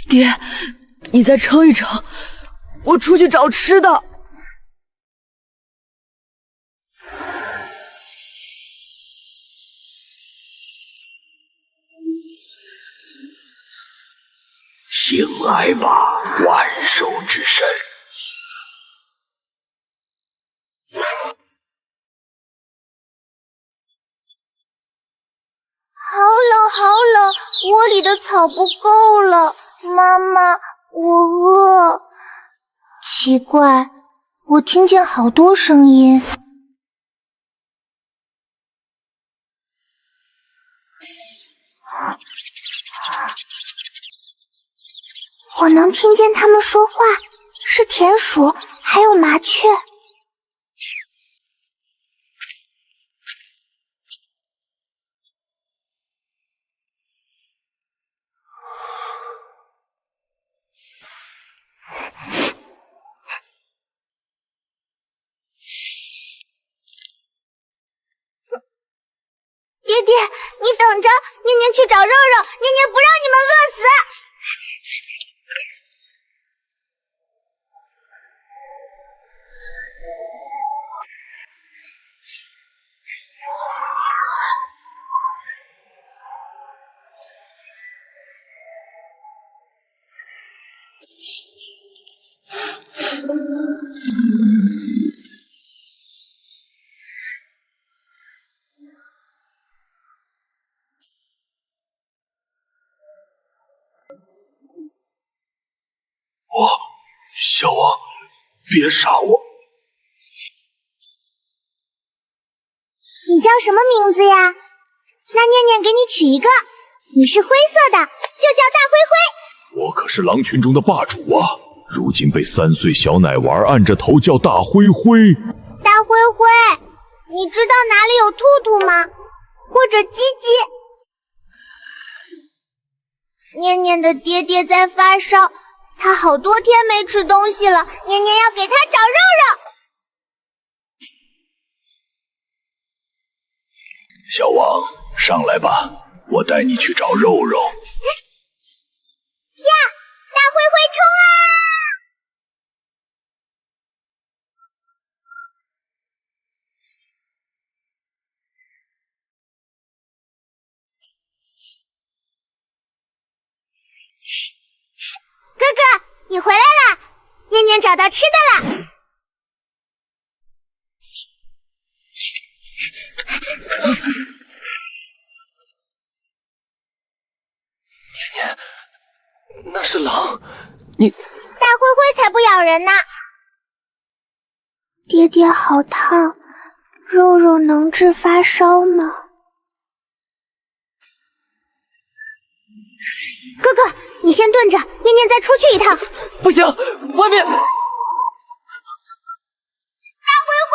爹，你再撑一撑，我出去找吃的。醒来吧，万兽之神！好冷，好冷，窝里的草不够了。妈妈，我饿。奇怪，我听见好多声音。我能听见他们说话，是田鼠，还有麻雀。爹爹，你等着，念念去找肉肉，念念不让你们饿死。小王，别杀我！你叫什么名字呀？那念念给你取一个，你是灰色的，就叫大灰灰。我可是狼群中的霸主啊！如今被3岁小奶娃按着头叫大灰灰。大灰灰，你知道哪里有兔兔吗？或者鸡鸡？念念的爹爹在发烧，他好多天没吃东西了，念念要给他找肉肉。小王，上来吧，我带你去找肉肉。下，大灰灰冲啊！哥哥，你回来啦！念念找到吃的了。那是狼，你大灰灰才不咬人呢。爹爹好烫，肉肉能治发烧吗？哥哥，你先蹲着，念念再出去一趟。不行，外面。大灰灰，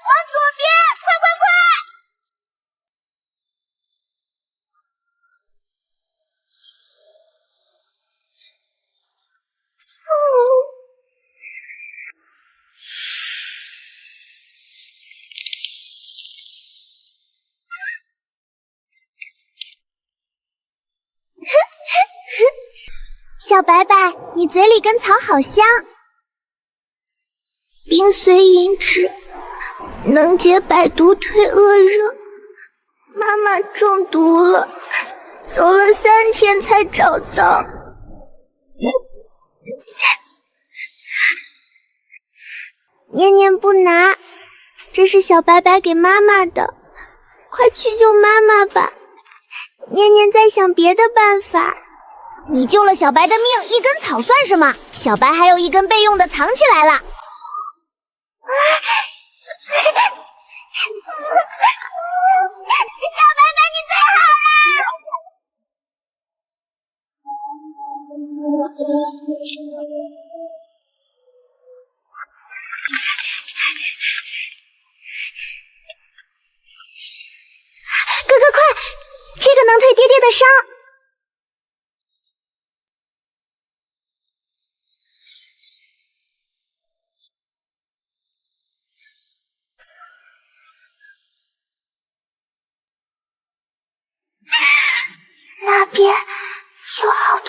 往左边，快快快！小白白，你嘴里跟草好香。冰髓银脂能解百毒退恶热，妈妈中毒了，走了3天才找到。念念不拿，这是小白白给妈妈的，快去救妈妈吧。念念在想别的办法。你救了小白的命，一根草算什么？小白还有一根备用的藏起来了。小白白，你最好了！哥哥快，这个能退爹爹的伤。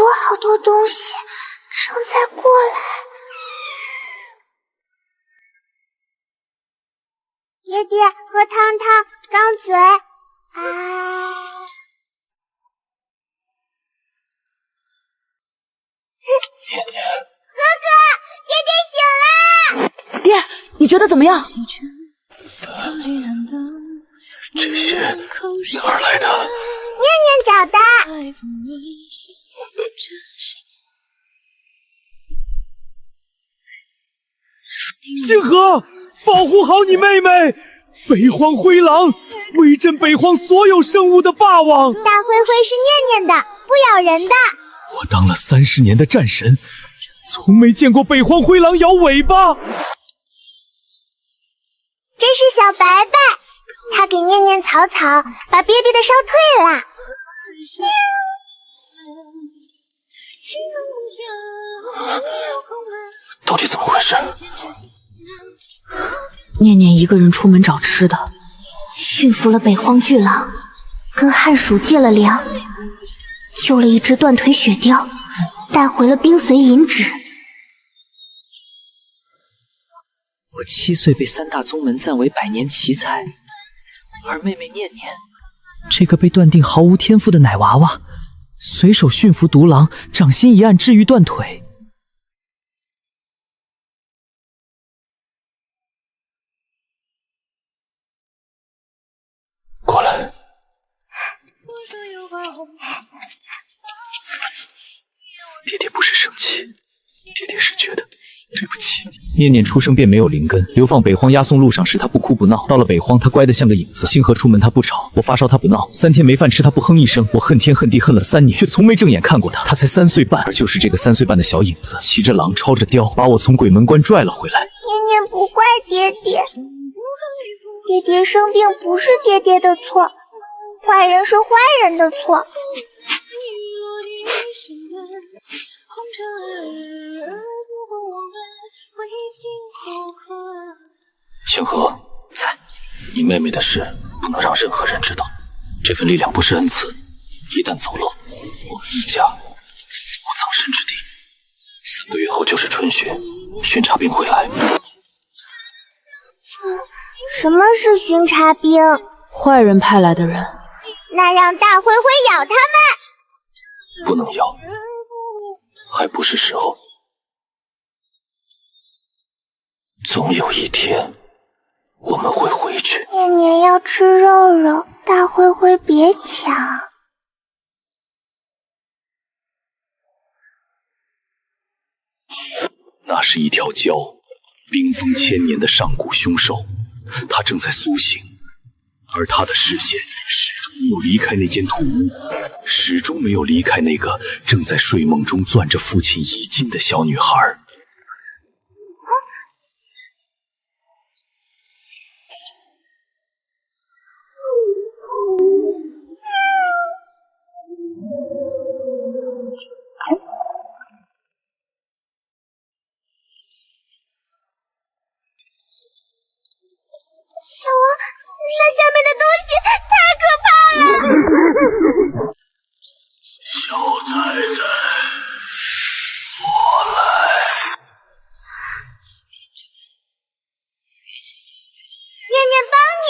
好多东西正在过来。爹爹，喝汤汤，张嘴。啊！哥哥，爹爹醒啦！爹，你觉得怎么样？这些哪儿来的？念念找的。星河，保护好你妹妹！北荒灰狼，威震北荒所有生物的霸王。大灰灰是念念的，不咬人的。我当了30年的战神，从没见过北荒灰狼摇尾巴。这是小白白，他给念念草草，把憋憋的烧退了。到底怎么回事？念念一个人出门找吃的，驯服了北荒巨狼，跟旱鼠借了粮，救了一只断腿雪貂，带回了冰髓银纸。我7岁被3大宗门赞为百年奇才，而妹妹念念，这个被断定毫无天赋的奶娃娃，随手驯服毒狼，掌心一按治愈断腿。过来。爹爹不是生气，爹爹是觉得对不起你。念念出生便没有灵根，流放北荒押送路上时，他不哭不闹；到了北荒，他乖得像个影子。星河出门他不吵，我发烧他不闹，3天没饭吃他不哼一声。我恨天恨地恨了3年，却从没正眼看过他。他才3岁半，而就是这个3岁半的小影子，骑着狼，抄着雕，把我从鬼门关拽了回来。念念不怪爹爹，爹爹生病不是爹爹的错，坏人是坏人的错。星河，在，你妹妹的事不能让任何人知道。这份力量不是恩赐，一旦走漏，我们一家死无葬身之地。3个月后就是春雪，巡查兵会来。什么是巡查兵？坏人派来的人。那让大灰灰咬他们。不能咬，还不是时候。总有一天，我们会回去。念念要吃肉肉，大灰灰别抢。那是一条蛟，冰封1000年的上古凶兽，它正在苏醒，而它的视线始终没有离开那间土屋，始终没有离开那个正在睡梦中攥着父亲衣襟的小女孩。小王，那下面的东西太可怕了！小崽子，我来。念念帮你。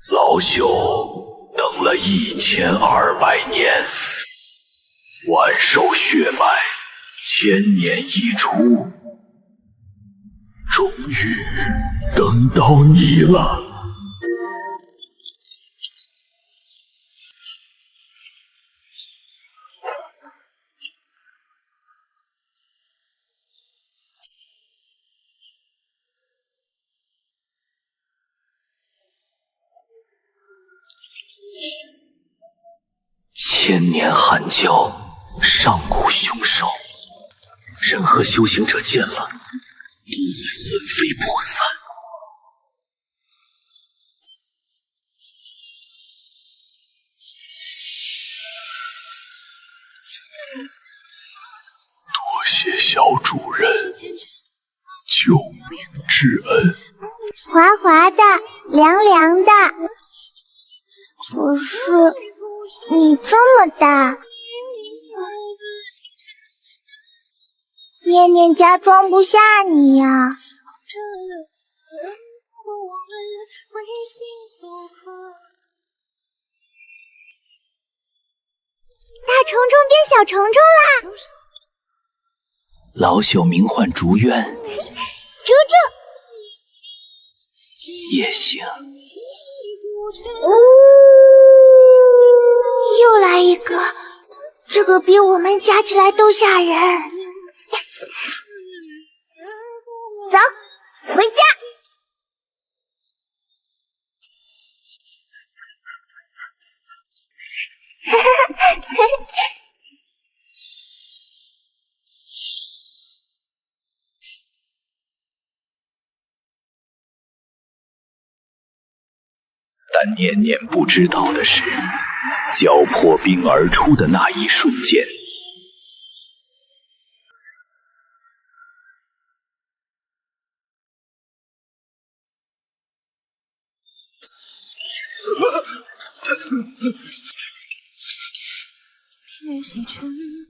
老朽等了1200年，万兽血脉，1000年一出，终于等到你了。1000年寒蛟，上古凶兽，任何修行者见了，都会魂飞魄散。施恩。滑滑的，凉凉的。可是你这么大，念念家装不下你呀。大虫虫变小虫虫啦！老朽名唤竹渊，竹竹也行。又来一个，这个比我们加起来都吓人。走，回家。但念念不知道的是，脚破冰而出的那一瞬间，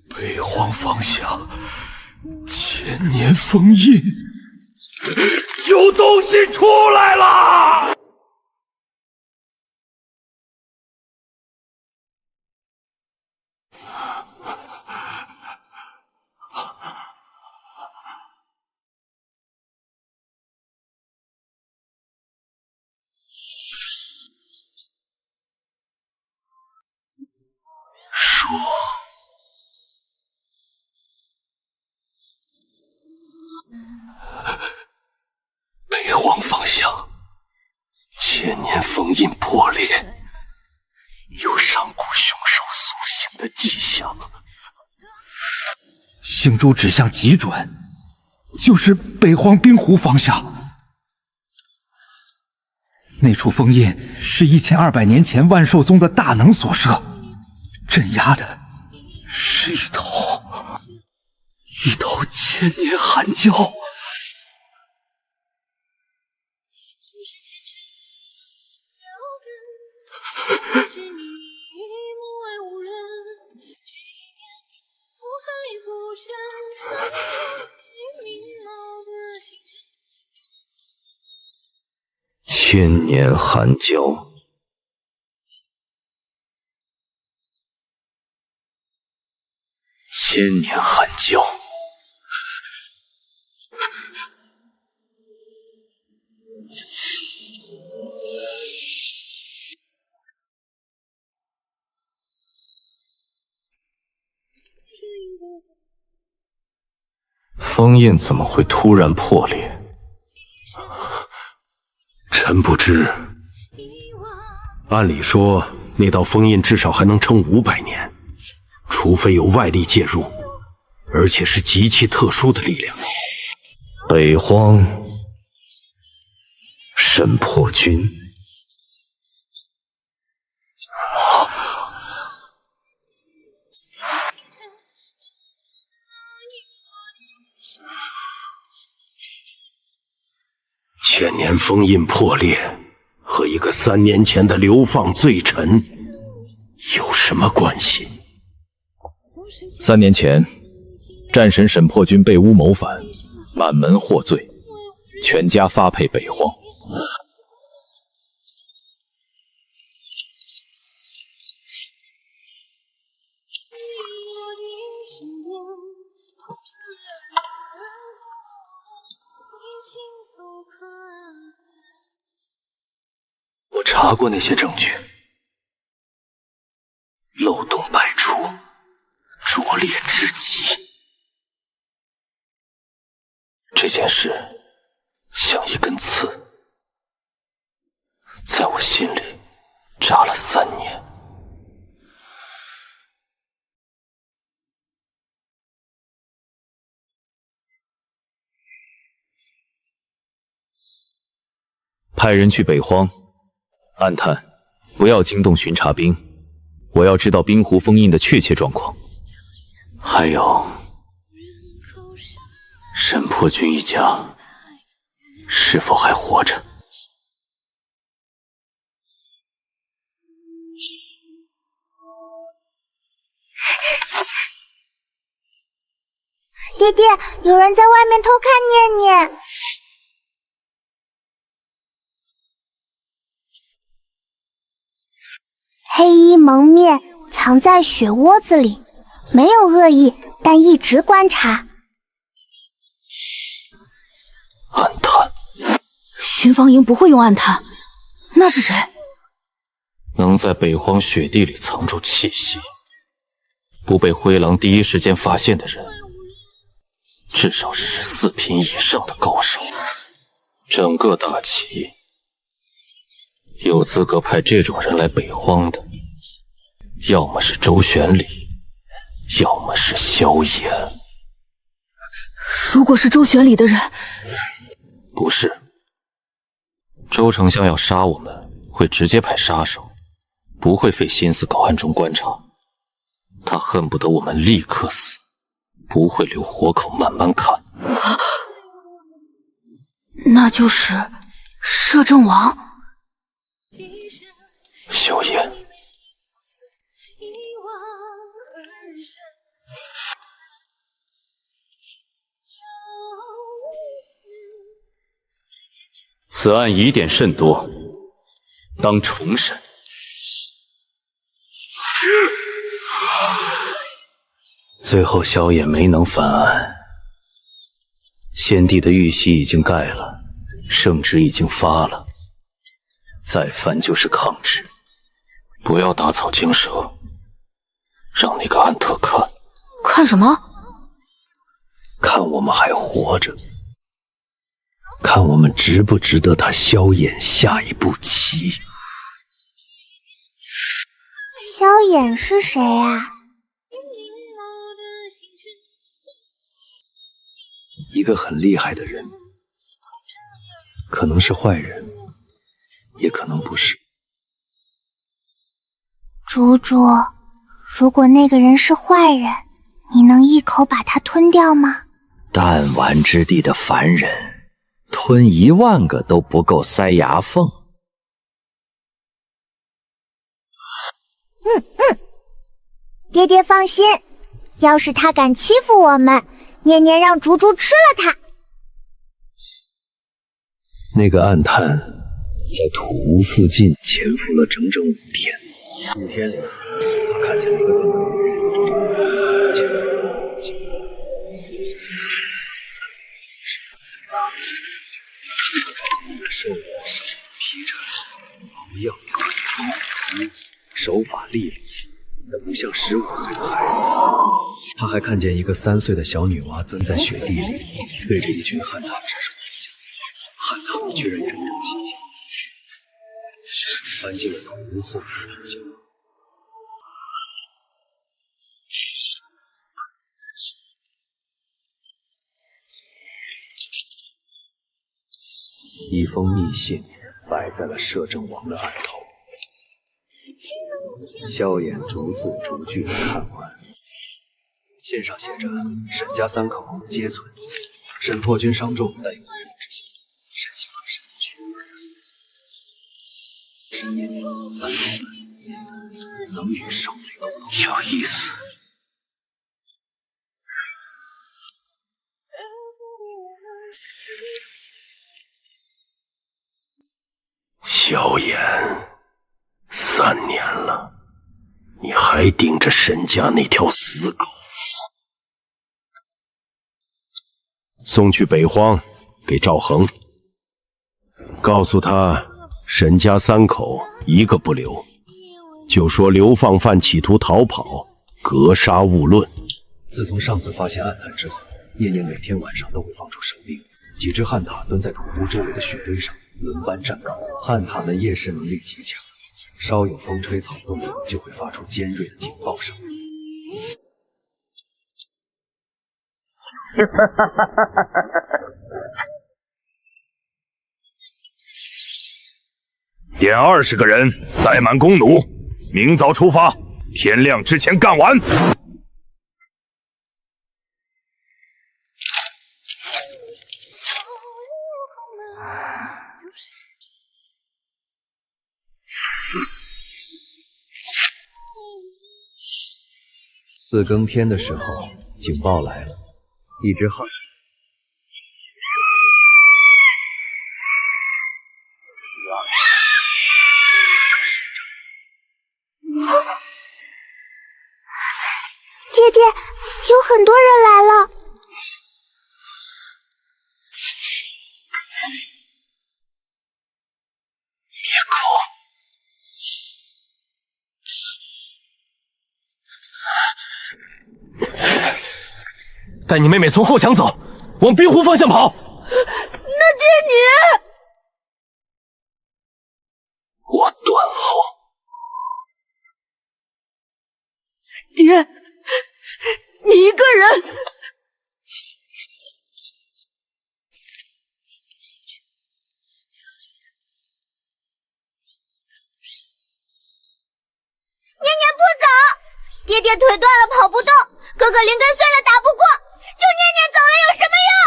北荒方向，千年封印，有东西出来了！北荒方向，千年封印破裂，有上古凶兽苏醒的迹象。星珠指向极准，就是北荒冰湖方向。那处封印是1200年前万寿宗的大能所设，镇压的是一头千年寒蛟。千年寒蛟，千年寒蛟，封印怎么会突然破裂？臣不知。按理说，那道封印至少还能撑500年，除非有外力介入，而且是极其特殊的力量。北荒神破军，千年封印破裂，和一个3年前的流放罪臣有什么关系？3年前，战神沈破军被诬谋反，满门获罪，全家发配北荒。我查过那些证据，漏洞百出，拙劣至极。这件事像一根刺，在我心里扎了3年。派人去北荒，暗探，不要惊动巡查兵。我要知道冰湖封印的确切状况。还有，沈破军一家是否还活着？爹爹，有人在外面偷看念念。黑衣蒙面，藏在雪窝子里，没有恶意，但一直观察。暗探，巡防营不会用暗探，那是谁？能在北荒雪地里藏住气息，不被灰狼第一时间发现的人，至少是4品以上的高手。整个大齐，有资格派这种人来北荒的，要么是周玄礼，要么是萧炎。如果是周玄礼的人，不是。周丞相要杀我们，会直接派杀手，不会费心思搞暗中观察。他恨不得我们立刻死，不会留活口慢慢看。那就是摄政王。萧炎，此案疑点甚多，当重审。最后萧衍没能翻案，先帝的玉玺已经盖了，圣旨已经发了，再翻就是抗旨。不要打草惊蛇，让那个安特看。看什么？看我们还活着，看我们值不值得他萧衍下一步棋。萧衍是谁啊？一个很厉害的人，可能是坏人，也可能不是。竹竹，如果那个人是坏人，你能一口把他吞掉吗？弹丸之地的凡人，吞1万个都不够塞牙缝。爹爹放心，要是他敢欺负我们，念念让竹竹吃了他。那个暗探在土屋附近潜伏了整整5天，5天里，他看见了一个女人住在潜伏了附近。瘦的披着毛样，手法利落，不像15岁的孩子。他还看见一个3岁的小女娃蹲在雪地里，对着一群汉塔指手画脚。汉塔们居然整整齐齐，搬进了土屋后面的平静。一封密信摆在了摄政王的案头，萧衍逐字逐句地看完。信上写着：沈家3口皆存，沈破军伤重，但有恢复之心。沈行和沈年年3口们已死，能与少女沟通。有意思。萧炎，3年了，你还盯着沈家那条死狗？送去北荒，给赵恒，告诉他，沈家3口一个不留，就说流放犯企图逃跑，格杀勿论。自从上次发现暗探之后，念念每天晚上都会放出生命，几只汉塔蹲在土屋周围的雪堆上，轮班站岗。汉塔们夜视能力极强，稍有风吹草动就会发出尖锐的警报声。点20个人，带满弓弩，明早出发，天亮之前干完。4更天的时候，警报来了，一只汉。爹爹，有很多人来了。带你妹妹从后墙走，往冰湖方向跑。那爹你……我断后。爹，你一个人。念念不走，爹爹腿断了跑不动，哥哥灵根碎了打不过，就念念走了有什么用？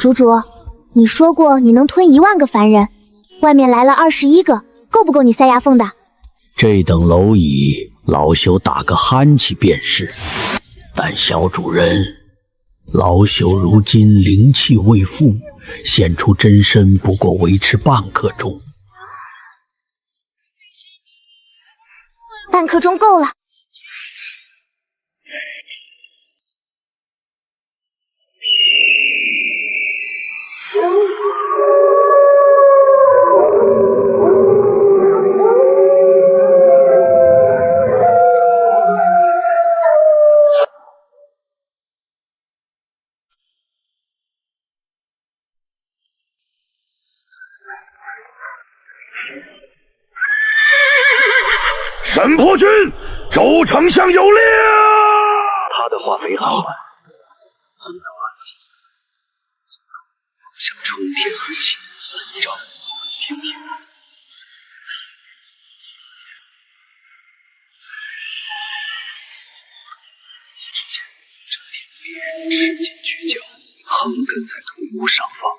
主主，你说过你能吞1万个凡人，外面来了21个，够不够你塞牙缝的？这等蝼蚁，老朽打个憨气便是。但小主人，老朽如今灵气未复，现出真身不过维持半刻钟。半刻钟够了。神破军，周丞相有令。他的话没喊完，一道暗气方向冲天而起，反照平平。只见这脸猎人持剑巨角，横亘在土屋上方，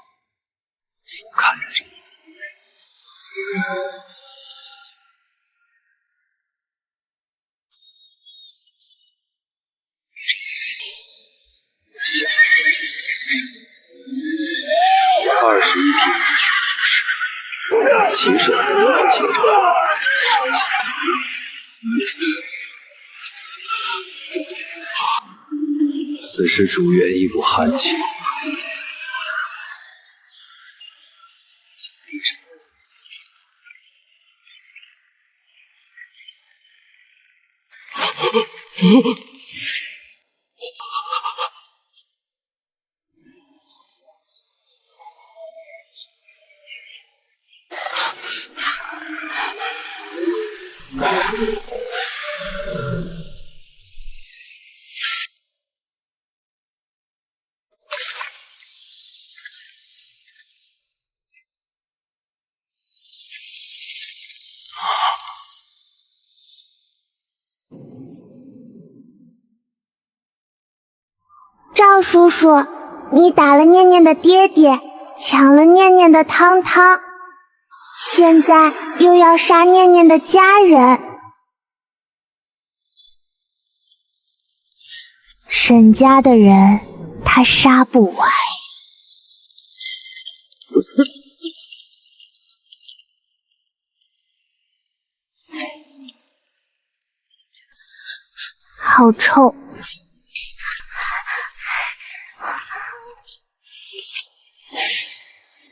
俯瞰着这21匹骑士和警长双枪。此时主原一股寒气。赵叔叔，你打了念念的爹爹，抢了念念的汤汤，现在又要杀念念的家人。沈家的人，他杀不完。好臭！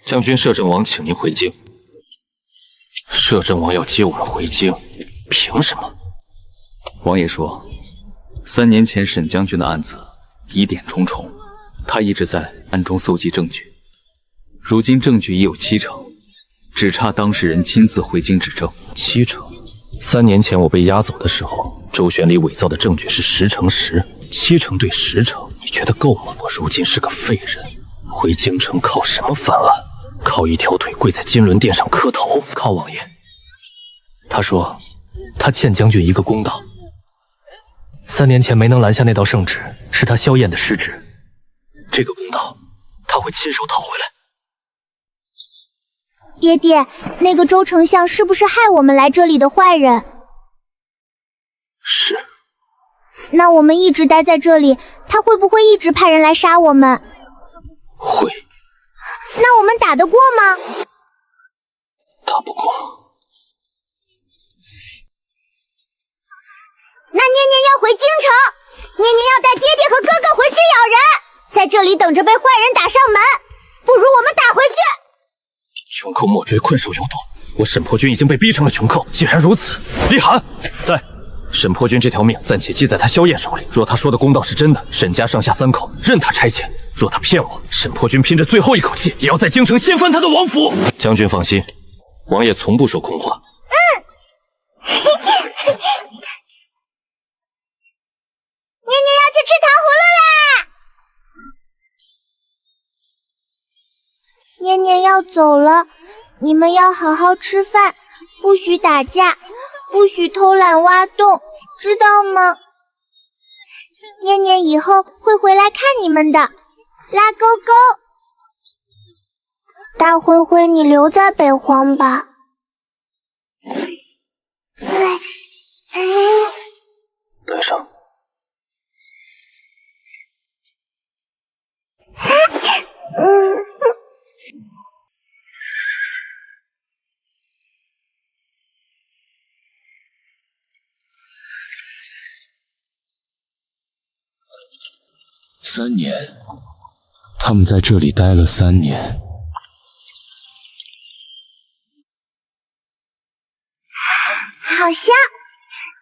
将军摄政王请您回京。摄政王要接我们回京，凭什么？王爷说，3年前沈将军的案子疑点重重，他一直在暗中搜集证据。如今证据已有70%，只差当事人亲自回京指证。70%。3年前我被押走的时候，周旋里伪造的证据是10×10，70%对10%，你觉得够吗？我如今是个废人，回京城靠什么翻案？靠一条腿跪在金轮殿上磕头？靠王爷。他说他欠将军一个公道。3年前没能拦下那道圣旨，是他萧燕的失职。这个公道，他会亲手讨回来。爹爹，那个周丞相是不是害我们来这里的坏人？是。那我们一直待在这里，他会不会一直派人来杀我们？会。那我们打得过吗？打不过。那念念要回京城，念念要带爹爹和哥哥回去咬人，在这里等着被坏人打上门，不如我们打回去。穷寇莫追，困兽犹斗。我沈颇君已经被逼成了穷寇，既然如此，李罕在。沈颇君这条命暂且系在他萧燕手里。若他说的公道是真的，沈家上下3口任他差遣；若他骗我，沈颇君拼着最后一口气，也要在京城掀翻他的王府。将军放心，王爷从不说空话。念念要去吃糖葫芦啦！念念要走了，你们要好好吃饭，不许打架，不许偷懒挖洞，知道吗？念念以后会回来看你们的，拉勾勾。大灰灰，你留在北荒吧。带上。3年，他们在这里待了3年。好香，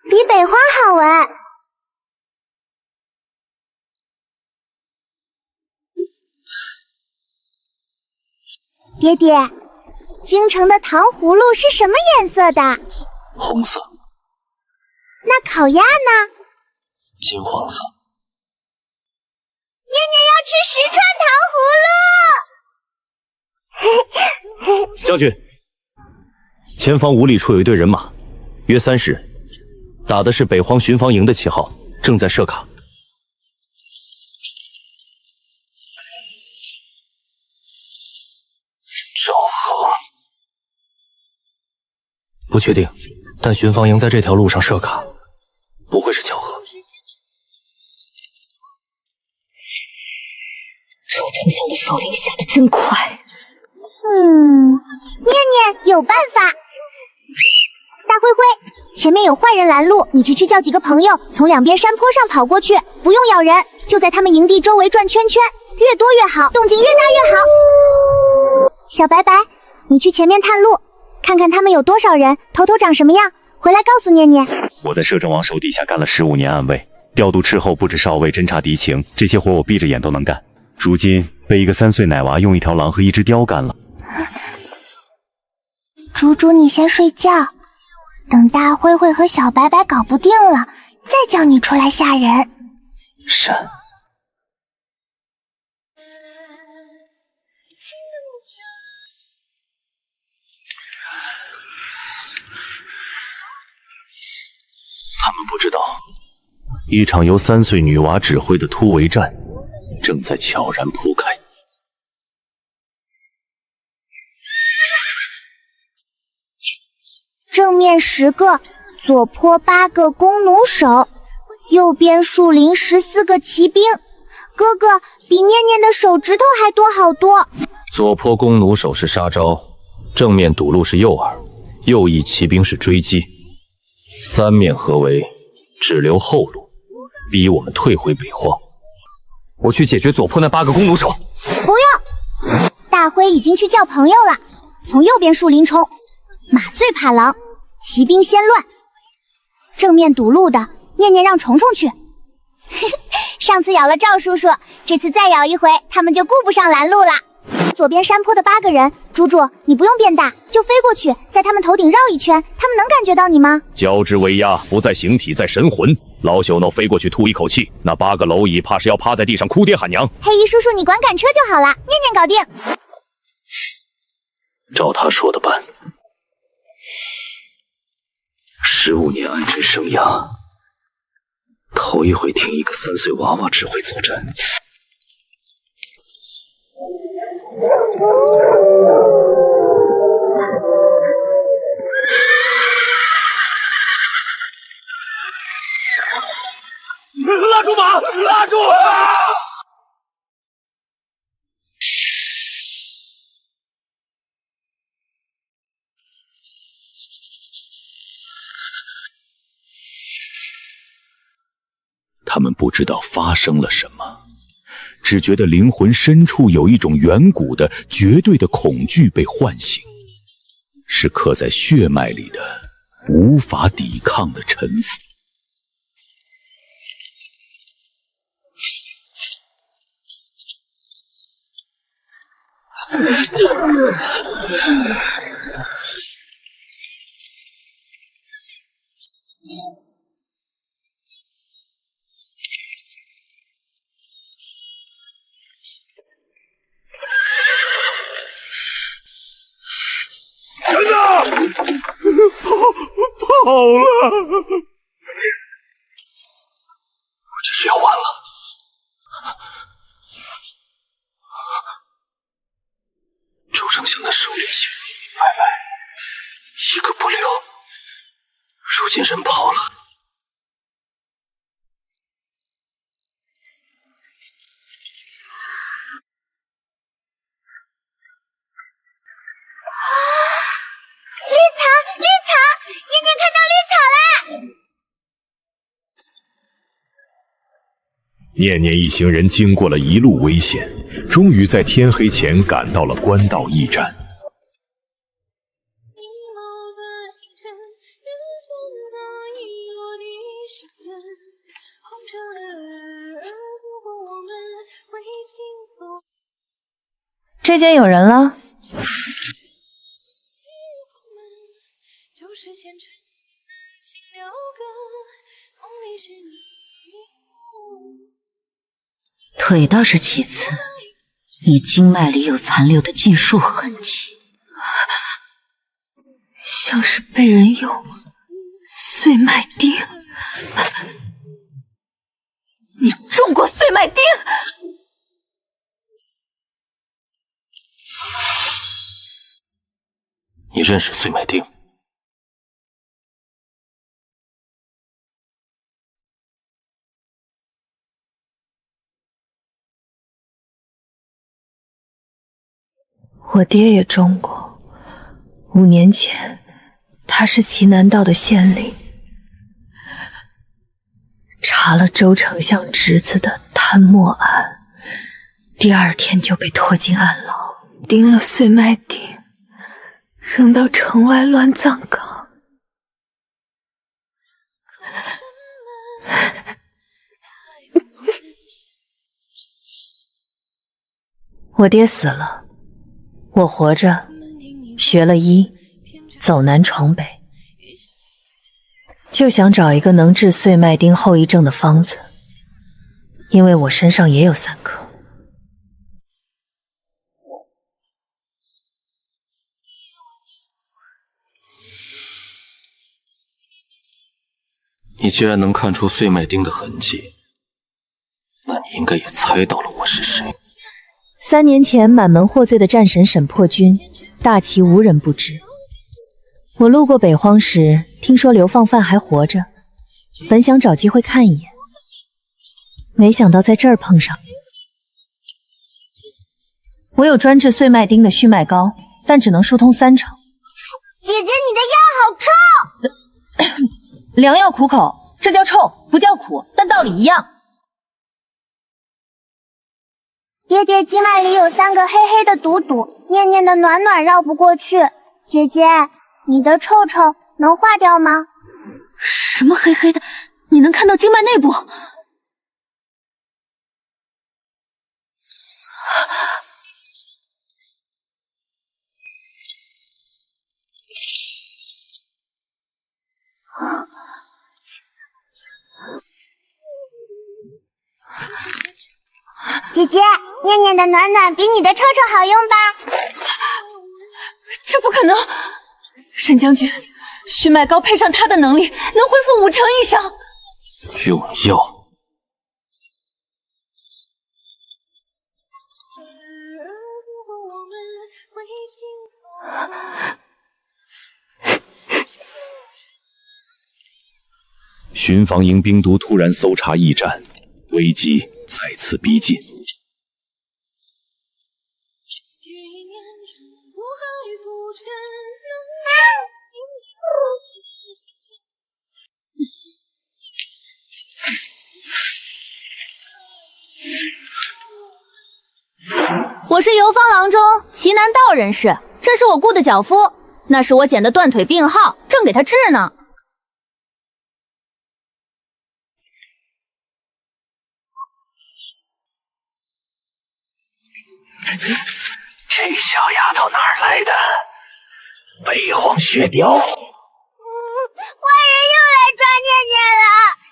比北荒好闻。爹爹，京城的糖葫芦是什么颜色的？红色。那烤鸭呢？金黄色。念念要吃10串糖葫芦。将军，前方5里处有一队人马，约30人，打的是北荒巡防营的旗号，正在设卡。赵河，不确定，但巡防营在这条路上设卡，不会是巧合。周丞相的手令下得真快。念念有办法。大灰灰，前面有坏人拦路，你去叫几个朋友从2边山坡上跑过去，不用咬人，就在他们营地周围转圈圈，越多越好，动静越大越好。小白白，你去前面探路，看看他们有多少人，头头长什么样，回来告诉念念。我在摄政王手底下干了15年暗卫，调度斥候布置哨位，侦察敌情，这些活我闭着眼都能干。如今被一个3岁奶娃用一条狼和一只雕干了。猪猪，你先睡觉，等大灰灰和小白白搞不定了，再叫你出来吓人。是。他们不知道，一场由3岁女娃指挥的突围战正在悄然铺开。正面10个，左坡8个弓弩手，右边树林14个骑兵。哥哥，比念念的手指头还多好多。左坡弓弩手是杀招，正面堵路是诱饵，右翼骑兵是追击。3面合围，只留后路，逼我们退回北荒。我去解决左坡那8个弓弩手。不用，大辉已经去叫朋友了，从右边树林冲。马最怕狼，骑兵先乱。正面堵路的，念念让虫虫去。上次咬了赵叔叔，这次再咬一回，他们就顾不上拦路了。左边山坡的8个人，猪猪，你不用变大，就飞过去，在他们头顶绕一圈，他们能感觉到你吗？交之为压，不在形体，在神魂。老朽诺飞过去吐一口气，那8个蝼蚁怕是要趴在地上哭爹喊娘。黑衣叔叔，你管赶车就好了，念念搞定。照他说的办。15年安贞生涯，头一回听一个3岁娃娃指挥作战。拉住马！拉住！他们不知道发生了什么，只觉得灵魂深处有一种远古的、绝对的恐惧被唤醒，是刻在血脉里的、无法抵抗的臣服。跑了！这是要完了。周丞相的手里写的明明白白，一个不留。如今人跑了。绿草，绿草，念念看到绿草啦！念念一行人经过了一路危险，终于在天黑前赶到了官道驿站。这间有人了。腿倒是其次，你经脉里有残留的禁术痕迹，像是被人用碎脉钉。你中过碎脉钉？你认识碎脉钉？我爹也中过，5年前，他是齐南道的县令，查了周丞相侄子的贪墨案，第2天就被拖进暗牢，钉了碎脉钉，扔到城外乱葬岗。我爹死了。我活着，学了医，走南闯北，就想找一个能治碎脉钉后遗症的方子，因为我身上也有3颗。你既然能看出碎脉钉的痕迹，那你应该也猜到了我是谁。3年前满门获罪的战神沈破军，大齐无人不知。我路过北荒时，听说流放犯还活着，本想找机会看一眼，没想到在这儿碰上。我有专治碎脉钉的续脉膏，但只能疏通30%。姐姐，你的药好臭！良药苦口，这叫臭，不叫苦，但道理一样。爹爹经脉里有3个黑黑的堵堵，念念的暖暖绕不过去。姐姐，你的臭臭能化掉吗？什么黑黑的？你能看到经脉内部？姐姐，念念的暖暖比你的臭臭好用吧？这不可能！沈将军，血脉膏配上他的能力，能恢复5成以上。用药。巡防营兵卒突然搜查驿站，危机再次逼近。我是游方郎中齐南道人士，这是我雇的脚夫，那是我捡的断腿病号，正给他治呢。这小丫头哪儿来的？北荒雪雕！坏人又来抓念念了！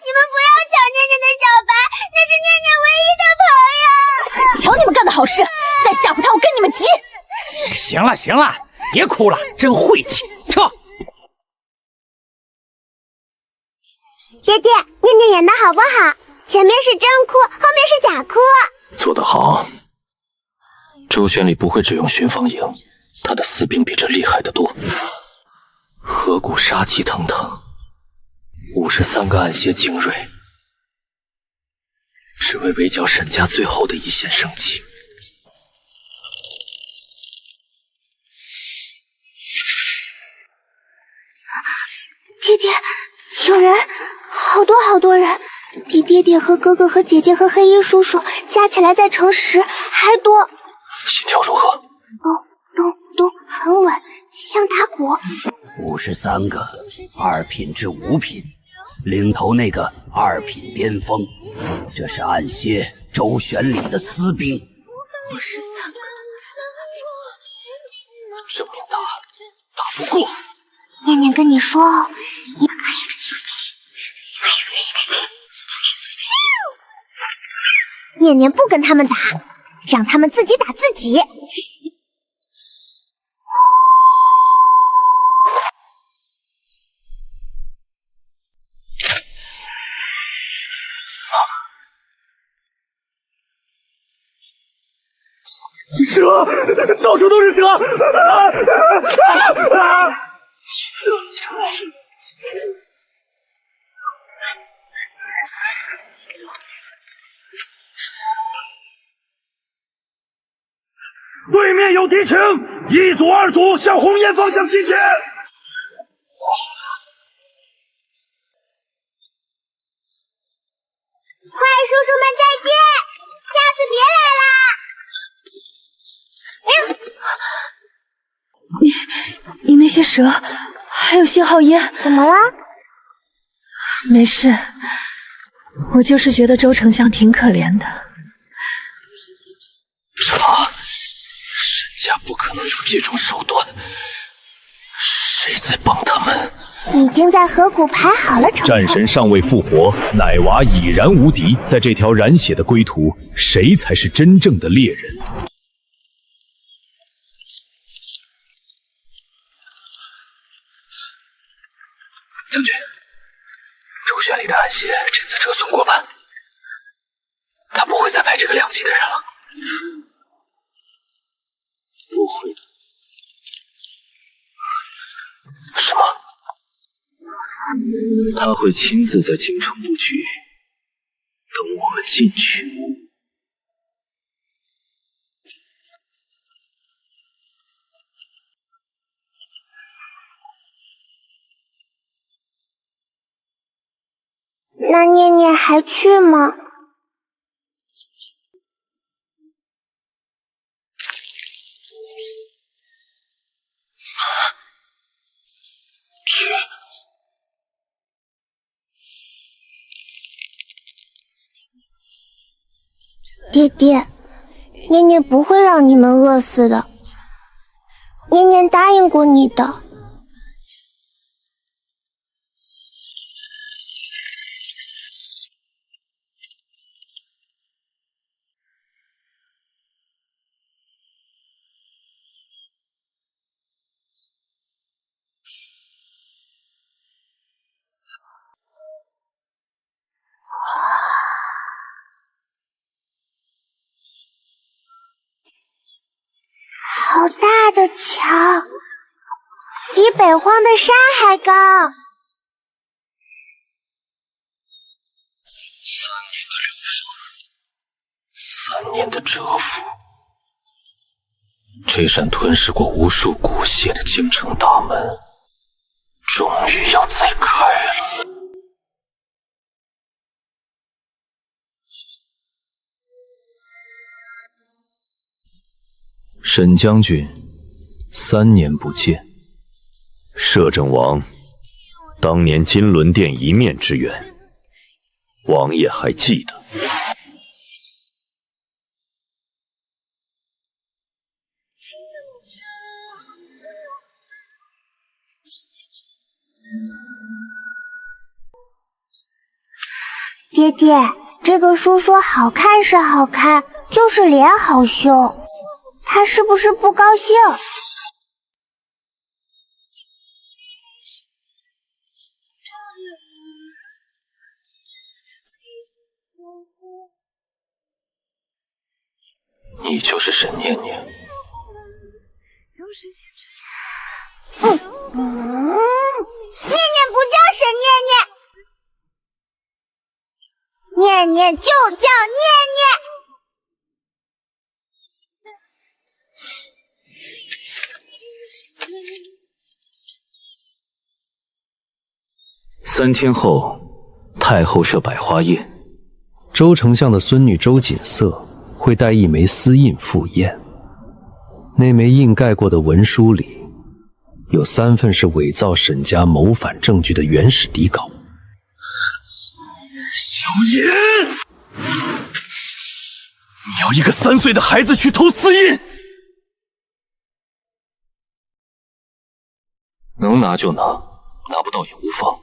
你们不要抢念念的小白，那是念念唯一的朋友。瞧你们干的好事，再吓唬他，我跟你们急！行了行了，别哭了，真晦气！撤！爹爹，念念演的好不好？前面是真哭，后面是假哭。做得好。周旋里不会只用巡防营，他的私兵比这厉害得多。河谷杀气腾腾，53个暗邪精锐，只为围剿沈家最后的一线生机。爹爹，有人，好多好多人，比爹爹和哥哥和姐姐和黑衣叔叔加起来再乘10还多。心跳如何？咚，很稳，像打鼓。 53个2品至5品，领头那个2品巅峰，这是暗蝎周旋里的私兵。53个，这么大，打不过。念念跟你说哦，念念不跟他们打，让他们自己打自己。 蛇，到处都是蛇！对面有敌情，一组2组向红岩方向进击。 坏叔叔们再见，下次别来啦！你那些蛇，还有信号烟，怎么了？没事，我就是觉得周丞相挺可怜的。沈家不可能有这种手段，是谁在帮他们？ 已经在河谷排好了筹策。战神尚未复活，奶娃已然无敌。在这条染血的归途，谁才是真正的猎人？将军，周旋里的暗邪这次折损过半，他不会再派这个2级的人了。不会的。什么？ 他会亲自在京城布局，等我们进去。那念念还去吗？爹爹，念念不会让你们饿死的，念念答应过你的。好大的墙，比北荒的山还高。3年的蛰伏，这扇吞噬过无数骨血的京城大门，终于要再开了。沈将军，3年不见。摄政王，当年金轮殿一面之缘，王爷还记得。爹爹，这个书说好看是好看，就是脸好凶，他是不是不高兴？你就是沈念念。念念不叫沈念念，念念就叫念念。3天后，太后设百花宴，周丞相的孙女周瑾瑟会带一枚私印赴宴。那枚印盖过的文书里，有3份是伪造沈家谋反证据的原始底稿。萧炎，你要一个3岁的孩子去偷私印？能拿就拿，拿不到也无妨。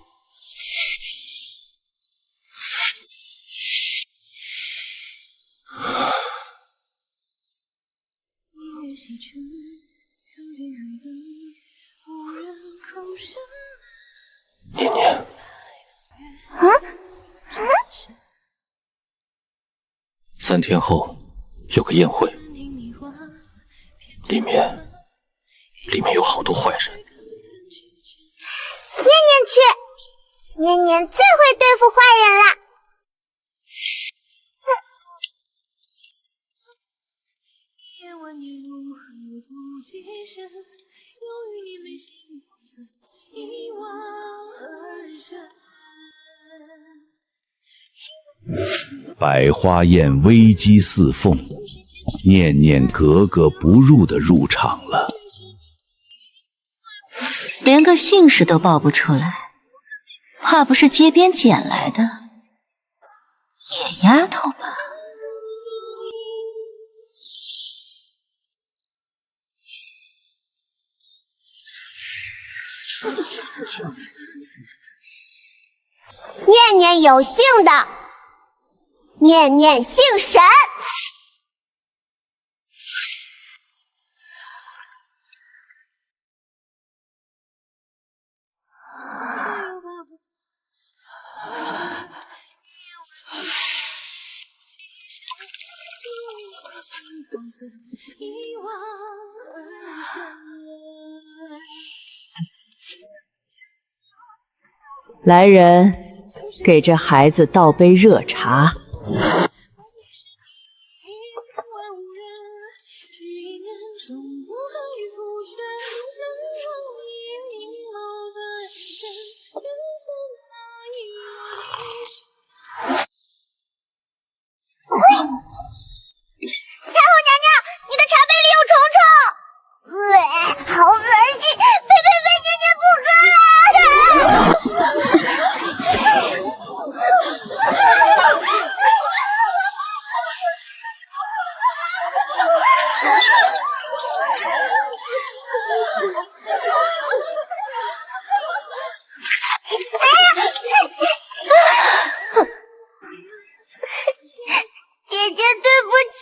念念，3天后有个宴会，里面有好多坏人。念念去，念念最会对付坏人了。百花宴危机四凤，念念格格不入的入场了，连个姓氏都报不出来，怕不是街边捡来的野丫头吧？念念有姓的，念念姓沈。来人，给这孩子倒杯热茶。太后娘娘，你的茶杯里有虫虫，好恶心！呸呸呸！念念不喝了。姐姐，对不起。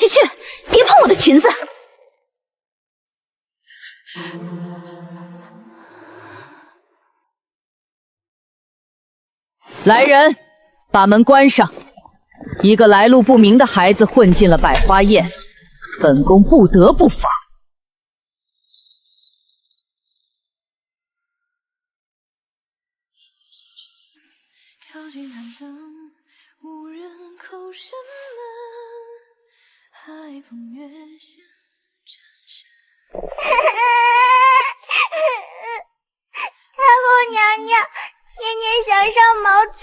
去，别碰我的裙子！来人，把门关上！一个来路不明的孩子混进了百花宴，本宫不得不罚。靠近寒灯，无人叩山门，海风月下沾身。太后娘娘，念念想上茅厕，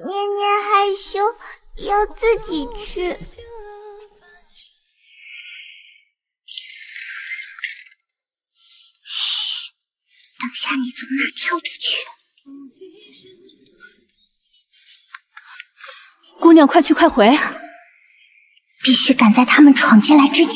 念念害羞，要自己去。嘘，等下你从那跳出去。姑娘，快去快回！必须赶在他们闯进来之前。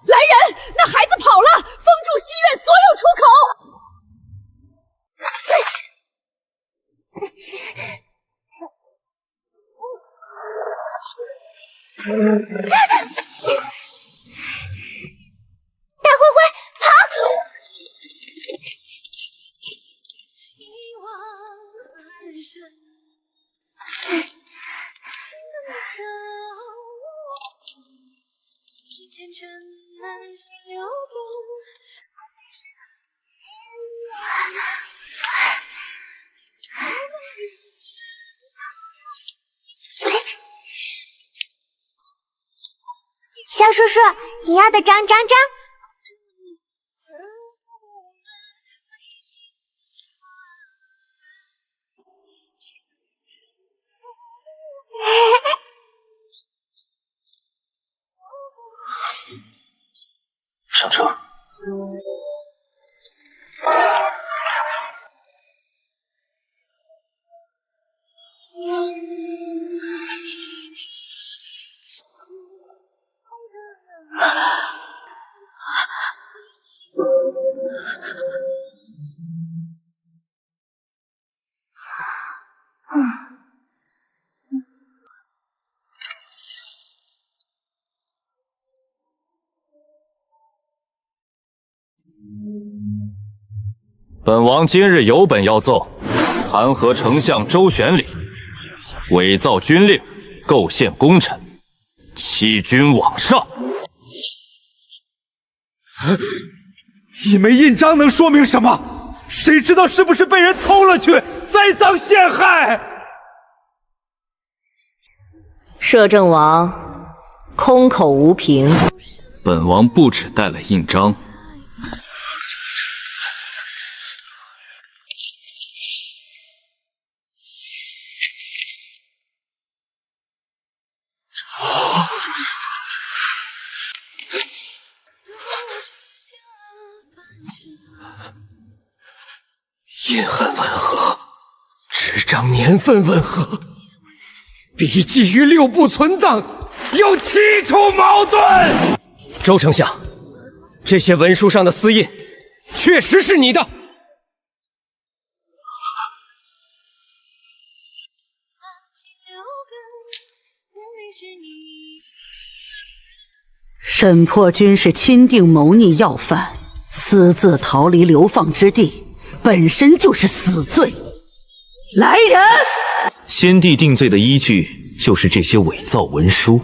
来人，那孩子跑了，封住西院所有出口。大灰灰，跑！肖叔叔，你要的章。上车。本王今日有本要奏，弹劾丞相周玄礼伪造军令，构陷功臣，欺君罔上。一枚印章能说明什么？谁知道是不是被人偷了去，栽赃陷害？摄政王空口无凭，本王不只带了印章。印痕吻合，纸张年份吻合，笔迹于六部存档，有7处矛盾。周丞相，这些文书上的私印确实是你的。沈破军是钦定谋逆要犯，私自逃离流放之地，本身就是死罪。来人！先帝定罪的依据就是这些伪造文书。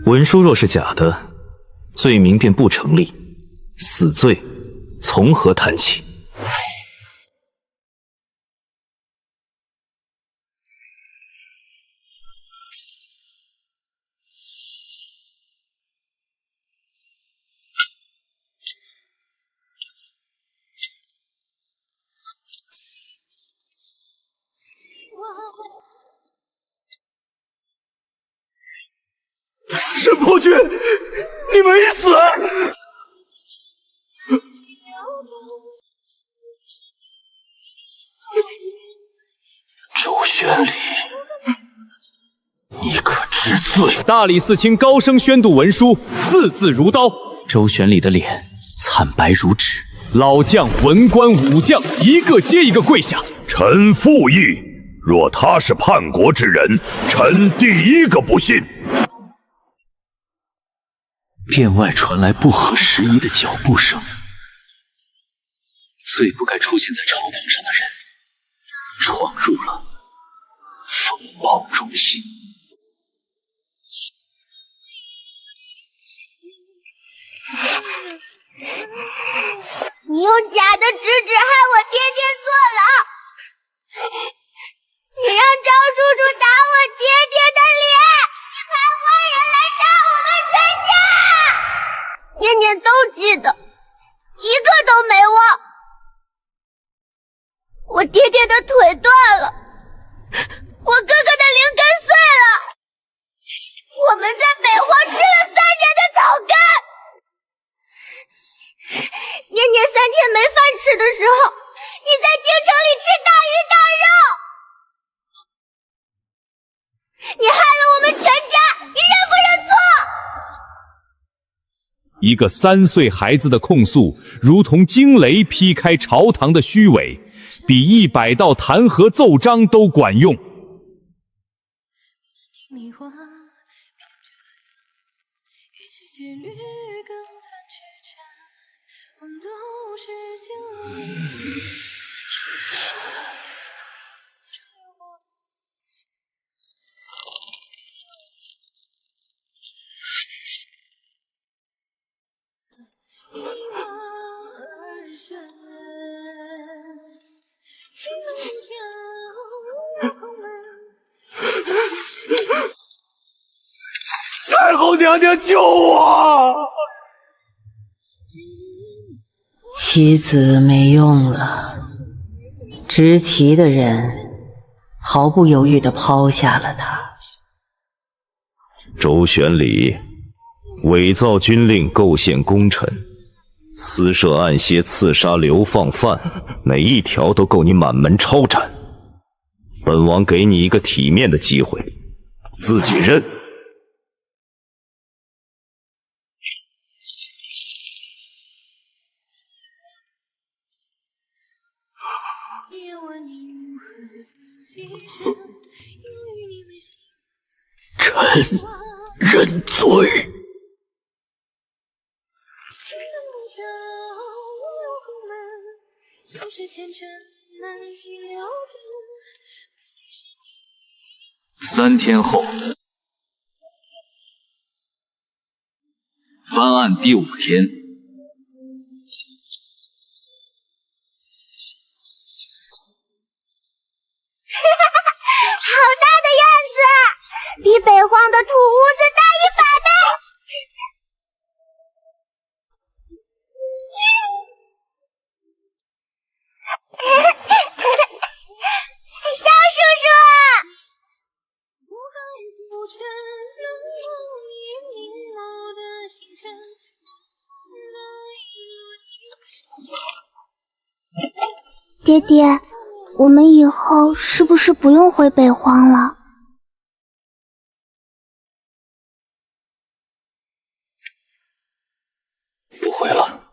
文书若是假的，罪名便不成立，死罪从何谈起？沈破军，你没死！礼，你可知罪？大理寺卿高声宣读文书，字字如刀。周玄礼的脸惨白如纸，老将、文官、武将一个接一个跪下。臣附议，若他是叛国之人，臣第一个不信。殿外传来不合时宜的脚步声，最不该出现在朝堂上的人，闯入了风暴中心。你用假的纸害我爹爹坐牢，你让赵叔叔打我爹爹的脸，你派坏人来杀我们全家。年年都记得，一个都没忘。我爹爹的腿断了，我哥哥的灵根碎了，我们在北荒吃了3年的草根。年年3天没饭吃的时候，你在京城里吃大鱼大肉，你害了我们全家，你认不认错？一个3岁孩子的控诉，如同惊雷劈开朝堂的虚伪，比100道弹劾奏章都管用。太后娘娘救我！棋子没用了，执棋的人毫不犹豫地抛下了他。周玄礼伪造军令，构陷功臣，私设暗楔，刺杀流放犯，哪一条都够你满门抄斩。本王给你一个体面的机会，自己认。臣认罪。3天后，翻案第5天。好大的院子，比北荒的土屋子大100倍。萧叔叔，爹爹，我们以后是不是不用回北荒了？不会了，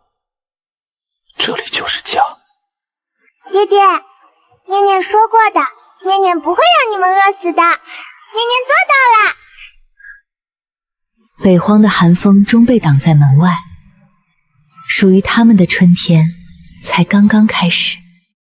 这里就是家。爹爹，念念说过的，念念不会让你们饿死的，念念做到了。北荒的寒风终被挡在门外，属于他们的春天才刚刚开始。